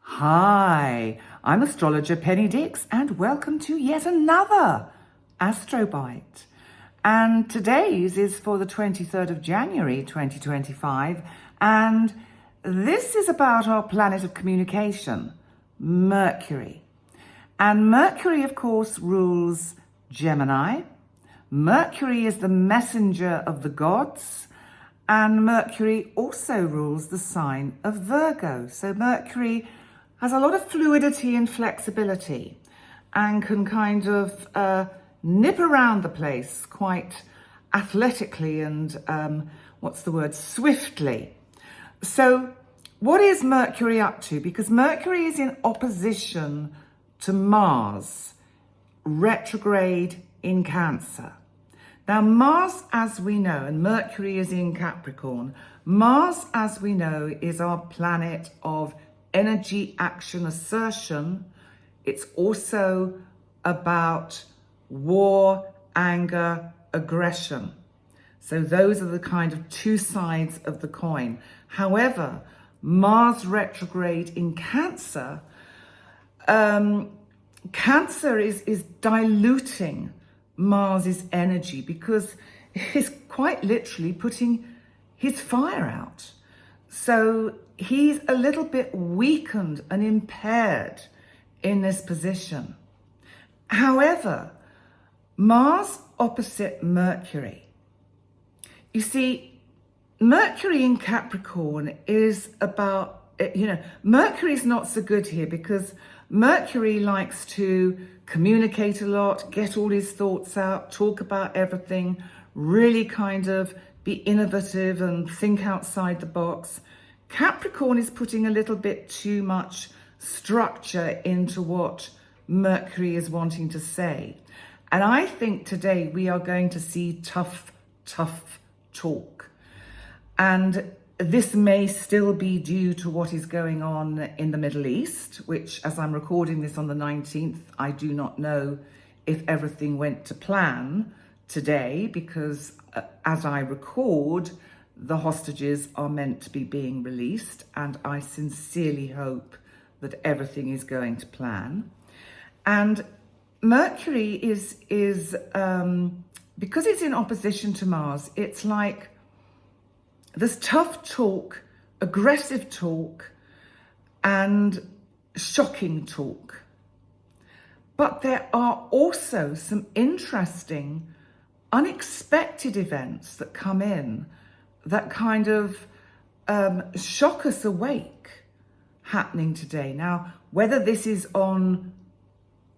Hi, I'm astrologer Penny Dix and welcome to yet another Astrobite. And today's is for the 23rd of January 2025, and this is about our planet of communication, Mercury. And Mercury, of course, rules Gemini. Mercury is the messenger of the gods, and Mercury also rules the sign of Virgo. So Mercury has a lot of fluidity and flexibility and can kind of nip around the place quite athletically and swiftly. So what is Mercury up to? Because Mercury is in opposition to Mars, retrograde in Cancer. Now, Mars, as we know, and Mercury is in Capricorn, Mars, as we know, is our planet of energy, action, assertion. It's also about war, anger, aggression. So those are the kind of two sides of the coin. However, Mars retrograde in Cancer, Cancer is diluting Mars's energy because he's quite literally putting his fire out. So he's a little bit weakened and impaired in this position. However, Mars opposite Mercury. You see, Mercury in Capricorn is about, Mercury's not so good here because Mercury likes to communicate a lot, get all his thoughts out, talk about everything, really kind of be innovative and think outside the box. Capricorn is putting a little bit too much structure into what Mercury is wanting to say. And I think today we are going to see tough talk. And this may still be due to what is going on in the Middle East, which, as I'm recording this on the 19th, I do not know if everything went to plan today, because as I record, the hostages are meant to be being released, and I sincerely hope that everything is going to plan. And Mercury is because it's in opposition to Mars, it's like there's tough talk, aggressive talk, and shocking talk. But there are also some interesting, unexpected events that come in that kind of shock us awake happening today. Now, whether this is on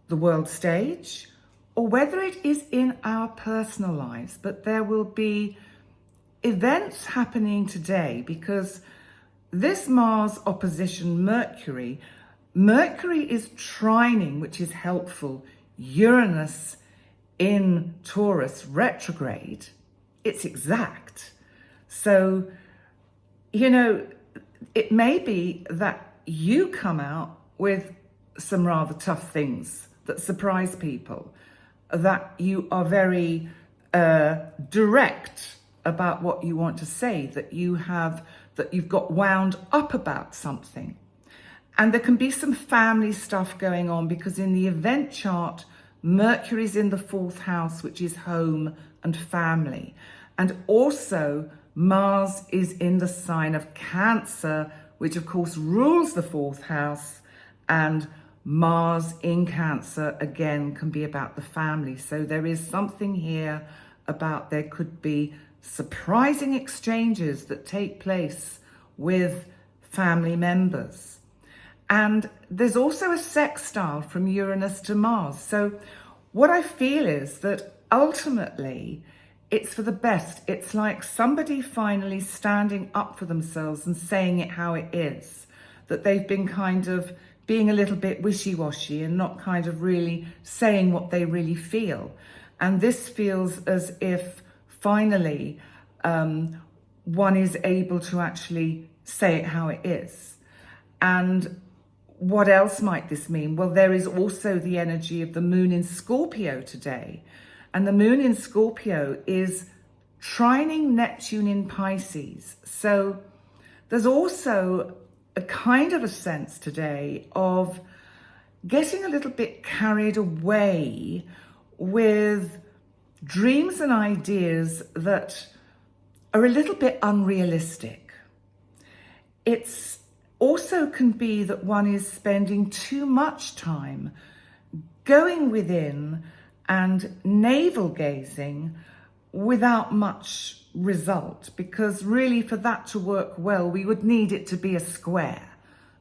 the world stage or whether it is in our personal lives, but there will be events happening today because this Mars opposition Mercury is trining, which is helpful, Uranus in Taurus retrograde. It's exact. So, it may be that you come out with some rather tough things that surprise people, that you are very direct about what you want to say, that you've got wound up about something. And there can be some family stuff going on because in the event chart, Mercury's in the 4th house, which is home and family. And also Mars is in the sign of Cancer, which of course rules the 4th house, and Mars in Cancer again can be about the family. So there is something here about there could be surprising exchanges that take place with family members. And there's also a sextile from Uranus to Mars. So what I feel is that ultimately it's for the best. It's like somebody finally standing up for themselves and saying it how it is, that they've been kind of being a little bit wishy-washy and not kind of really saying what they really feel. And this feels as if finally one is able to actually say it how it is. And what else might this mean? Well, there is also the energy of the moon in Scorpio today. And the moon in Scorpio is trining Neptune in Pisces. So there's also a kind of a sense today of getting a little bit carried away with dreams and ideas that are a little bit unrealistic. It's also can be that one is spending too much time going within and navel gazing without much result, because really for that to work well, we would need it to be a square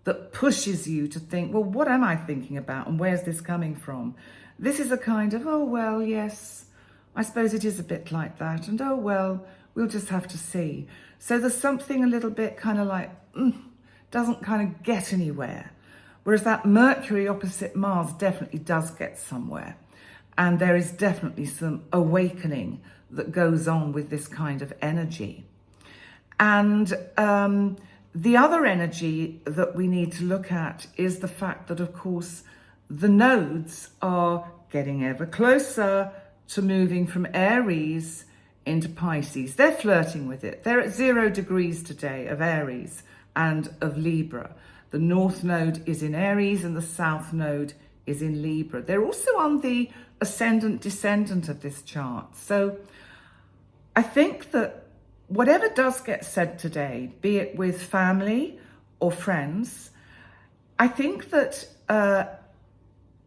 that pushes you to think, well, what am I thinking about and where's this coming from? This is a kind of, oh, well, yes, I suppose it is a bit like that. And oh, well, we'll just have to see. So there's something a little bit kind of like, doesn't kind of get anywhere. Whereas that Mercury opposite Mars definitely does get somewhere. And there is definitely some awakening that goes on with this kind of energy. And the other energy that we need to look at is the fact that, of course, the nodes are getting ever closer to moving from Aries into Pisces. They're flirting with it. They're at 0 degrees today of Aries and of Libra. The North Node is in Aries and the South Node is in Libra. They're also on the ascendant descendant of this chart. So I think that whatever does get said today, be it with family or friends, I think that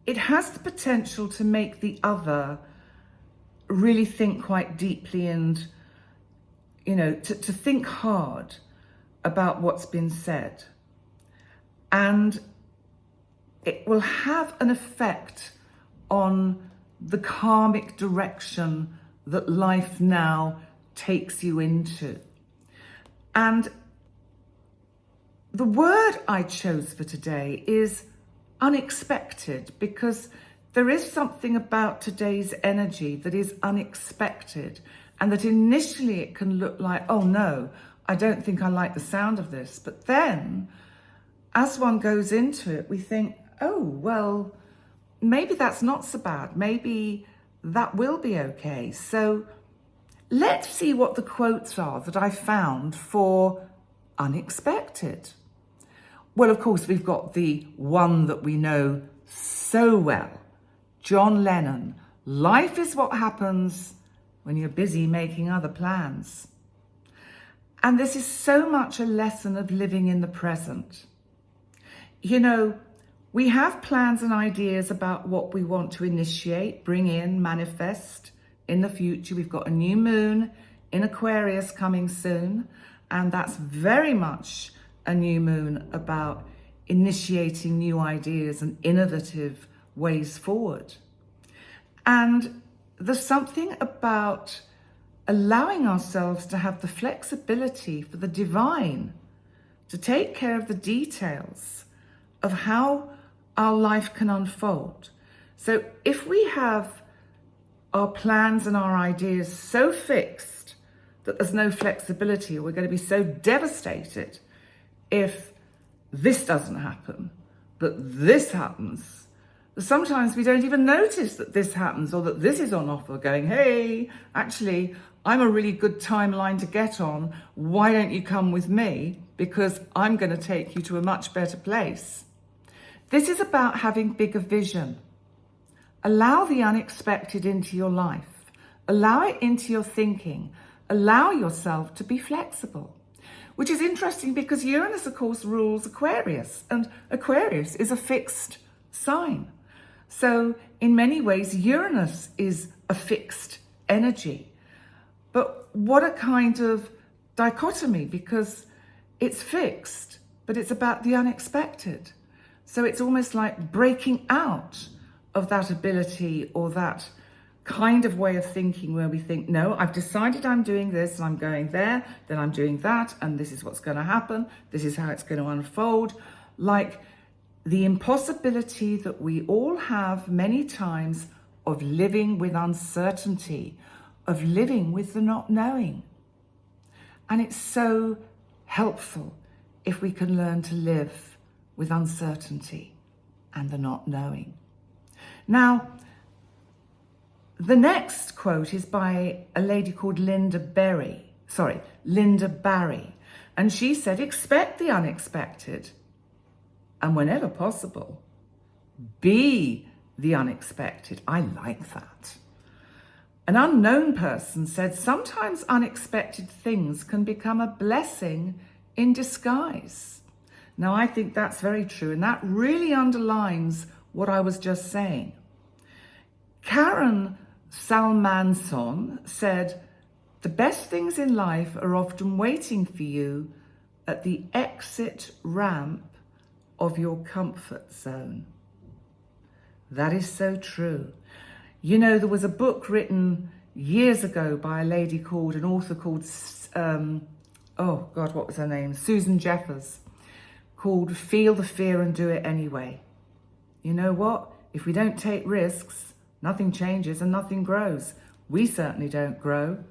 it has the potential to make the other really think quite deeply and, to think hard about what's been said. And it will have an effect on the karmic direction that life now takes you into. And the word I chose for today is unexpected, because there is something about today's energy that is unexpected, and that initially it can look like, oh no, I don't think I like the sound of this. But then as one goes into it, we think, oh, well, maybe that's not so bad. Maybe that will be okay. So let's see what the quotes are that I found for unexpected. Well, of course, we've got the one that we know so well, John Lennon. Life is what happens when you're busy making other plans. And this is so much a lesson of living in the present. We have plans and ideas about what we want to initiate, bring in, manifest in the future. We've got a new moon in Aquarius coming soon, and that's very much a new moon about initiating new ideas and innovative ways forward. And there's something about allowing ourselves to have the flexibility for the divine to take care of the details of how our life can unfold. So if we have our plans and our ideas so fixed that there's no flexibility, we're going to be so devastated if this doesn't happen, but this happens. Sometimes we don't even notice that this happens or that this is on offer, going, hey, actually, I'm a really good timeline to get on. Why don't you come with me? Because I'm going to take you to a much better place. This is about having bigger vision. Allow the unexpected into your life. Allow it into your thinking. Allow yourself to be flexible. Which is interesting because Uranus, of course, rules Aquarius, and Aquarius is a fixed sign. So in many ways, Uranus is a fixed energy. But what a kind of dichotomy, because it's fixed, but it's about the unexpected. So it's almost like breaking out of that ability or that kind of way of thinking where we think, no, I've decided I'm doing this and I'm going there, then I'm doing that, and this is what's going to happen. This is how it's going to unfold. Like the impossibility that we all have many times of living with uncertainty, of living with the not knowing. And it's so helpful if we can learn to live with uncertainty and the not knowing. Now, the next quote is by a lady called Linda Barry. And she said, expect the unexpected. and whenever possible, be the unexpected. I like that. An unknown person said, sometimes unexpected things can become a blessing in disguise. Now, I think that's very true, and that really underlines what I was just saying. Karen Salmanson said, the best things in life are often waiting for you at the exit ramp of your comfort zone. That is so true. You know, there was a book written years ago by an author called, what was her name? Susan Jeffers, called Feel the Fear and Do It Anyway. You know what? If we don't take risks, nothing changes and nothing grows. We certainly don't grow.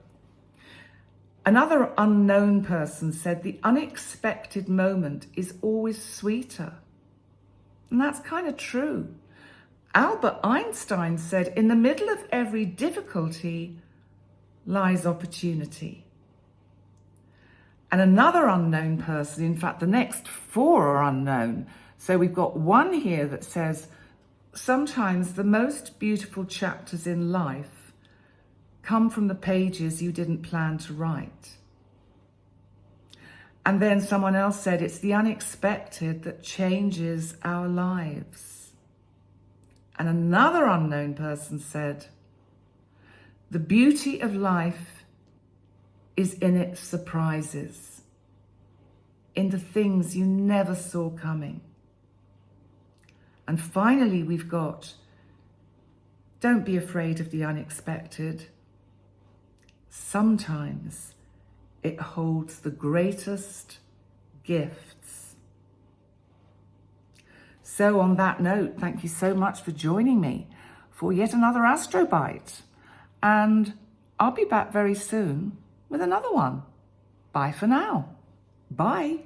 Another unknown person said the unexpected moment is always sweeter. And that's kind of true. Albert Einstein said, in the middle of every difficulty lies opportunity. And another unknown person, in fact, the next four are unknown. So we've got one here that says, sometimes the most beautiful chapters in life come from the pages you didn't plan to write. And then someone else said, it's the unexpected that changes our lives. And another unknown person said, the beauty of life is in its surprises, in the things you never saw coming. And finally, we've got, don't be afraid of the unexpected. Sometimes it holds the greatest gifts. So on that note, thank you so much for joining me for yet another Astrobite. And I'll be back very soon with another one. Bye for now. Bye.